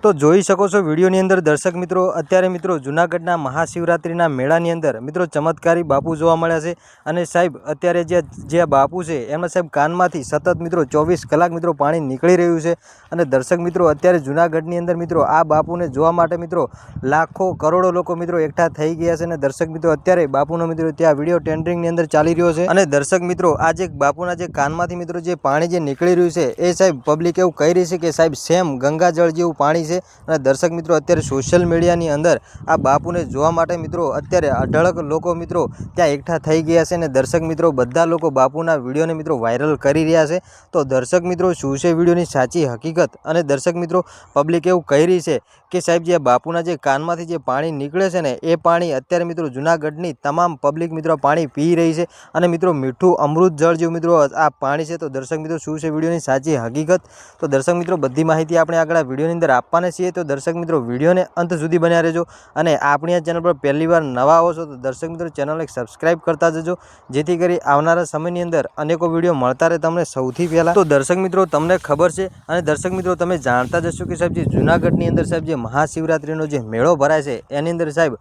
तो જોઈ શકો છો વિડીયોની અંદર દર્શક મિત્રો અત્યારે મિત્રો જૂનાગઢના મહાશિવરાત્રિના મેળાની અંદર મિત્રો ચમત્કારી બાપુ જોવા મળ્યા છે અને સાહેબ અત્યારે જે બાપુ છે એમના સાહેબ કાનમાંથી સતત મિત્રો 24 કલાક મિત્રો પાણી નીકળી રહ્યું છે અને દર્શક મિત્રો અત્યારે જૂનાગઢની અંદર મિત્રો આ બાપુને જોવા માટે મિત્રો લાખો કરોડો લોકો મિત્રો એકઠા થઈ ગયા છે અને દર્શક મિત્રો અત્યારે બાપુનો મિત્રો ત્યાં વિડીયો ટેન્ડરિંગની અંદર ચાલી રહ્યો છે અને દર્શક મિત્રો આ જે બાપુના જે કાનમાંથી મિત્રો જે પાણી જે નીકળી રહ્યું છે એ સાહેબ પબ્લિક એવું કહી રહી છે કે સાહેબ સેમ ગંગાજળ જેવું પાણી અને દર્શક મિત્રો અત્યારે સોશિયલ મીડિયાની અંદર આ બાપુને જોવા માટે મિત્રો અત્યારે અઢળક લોકો મિત્રો ત્યાં એકઠા થઈ ગયા છે અને દર્શક મિત્રો બધા લોકો બાપુના વિડીયોને મિત્રો વાયરલ કરી રહ્યા છે તો દર્શક મિત્રો શું છે વિડીયોની સાચી હકીકત અને દર્શક મિત્રો પબ્લિક એવું કહી રહી છે કે સાહેબ જે બાપુના જે કાનમાંથી જે પાણી નીકળે છે ને એ પાણી અત્યારે મિત્રો જૂનાગઢની તમામ પબ્લિક મિત્રો પાણી પી રહી છે અને મિત્રો મીઠું અમૃત જળ જેવું મિત્રો આ પાણી છે તો દર્શક મિત્રો શું છે વિડીયોની સાચી હકીકત તો દર્શક મિત્રો બધી માહિતી આપણે આગળ વિડીયોની અંદર આપવાના છીએ તો દર્શક મિત્રો વિડીયોને અંત સુધી બન્યા રહેજો અને આપણી આ ચેનલ પર પહેલીવાર નવા આવો છો તો દર્શક મિત્રો ચેનલને સબસ્ક્રાઇબ કરતા જજો જેથી કરી આવનારા સમયની અંદર અનેકો વિડીયો મળતા રહે તમને સૌથી પહેલાં તો દર્શક મિત્રો તમને ખબર છે અને દર્શક મિત્રો તમે જાણતા જશો કે સાહેબ જે જૂનાગઢની અંદર સાહેબ જે મહાશિવરાત્રિનો જે મેળો ભરાય છે એની અંદર સાહેબ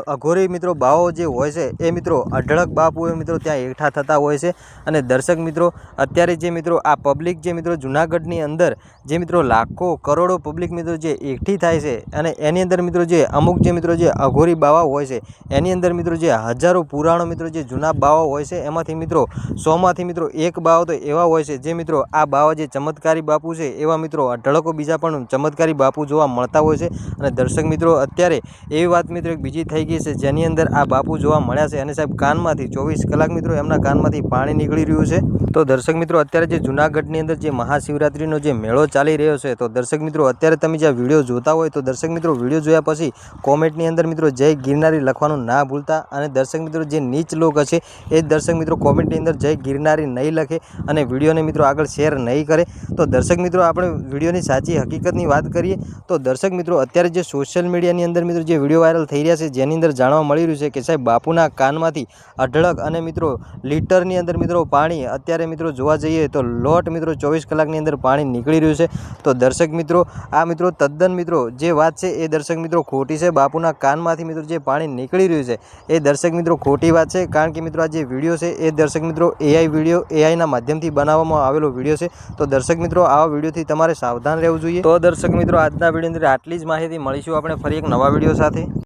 અઘોરી મિત્રો બાવો જે હોય છે એ મિત્રો અઢળક બાપુઓ મિત્રો ત્યાં એકઠા થતા હોય છે અને દર્શક મિત્રો અત્યારે જે મિત્રો આ પબ્લિક જે મિત્રો જૂનાગઢની અંદર જે મિત્રો લાખો કરોડો પબ્લિક મિત્રો જે એકઠી થાય છે અને એની અંદર મિત્રો જે અમુક જે મિત્રો જે અઘોરી બાવા હોય છે એની અંદર મિત્રો જે હજારો પુરાણો મિત્રો જે જૂના બાવા હોય છે એમાંથી મિત્રો 100માંથી મિત્રો એક બાવા તો એવા હોય છે જે મિત્રો આ બાવા જે ચમત્કારી બાપુ છે એવા મિત્રો અઢળકો બીજા પણ ચમત્કારી બાપુ જોવા મળતા હોય છે અને દર્શક મિત્રો અત્યારે એવી વાત મિત્રો એક બીજી થઈ ગઈ છે જેની અંદર આ બાપુ જોવા મળ્યા છે અને સાહેબ કાનમાંથી 24 કલાક મિત્રો એમના કાનમાંથી પાણી નીકળી રહ્યું છે તો દર્શક મિત્રો અત્યારે જે જૂનાગઢની અંદર જે મહાશિવરાત્રિનો જે મેળો ચાલી રહ્યો છે તો દર્શક મિત્રો અત્યારે તમે જે વિડીયો જોતા હોય તો દર્શક મિત્રો વિડીયો જોયા પછી કોમેન્ટની અંદર મિત્રો જય ગિરનારી લખવાનું ના ભૂલતા અને દર્શક મિત્રો જે નીચ લોક હશે એ દર્શક મિત્રો કોમેન્ટની અંદર જય ગિરનારી નહીં લખે અને વિડીયોને મિત્રો આગળ શેર નહીં કરે તો દર્શક મિત્રો આપણે વિડીયોની સાચી હકીકતની વાત કરીએ તો દર્શક મિત્રો અત્યારે જે સોશિયલ મીડિયાની અંદર મિત્રો જે વિડીયો વાયરલ થઈ રહ્યા છે જેની અંદર જાણવા મળી રહ્યું છે કે સાહેબ બાપુના કાનમાંથી અઢળક અને મિત્રો લીટરની અંદર મિત્રો પાણી અત્યારે મિત્રો જોવા જઈએ તો લોટ મિત્રો 24 કલાકની અંદર પાણી નીકળી રહ્યું છે તો દર્શક મિત્રો આ મિત્રો તદ્દન મિત્રો જે વાત છે એ દર્શક મિત્રો ખોટી છે બાપુના કાનમાંથી મિત્રો જે પાણી નીકળી રહ્યું છે એ દર્શક મિત્રો ખોટી વાત છે કારણ કે મિત્રો આ જે વિડીયો છે એ દર્શક મિત્રો એઆઈના માધ્યમથી બનાવવામાં આવેલો વિડીયો છે તો દર્શક મિત્રો આવા વિડીયોથી તમારે સાવધાન રહેવું જોઈએ તો દર્શક મિત્રો આજના વિડીયોની અંદર આટલી જ માહિતી મળીશું આપણે ફરી એક નવા વિડીયો સાથે।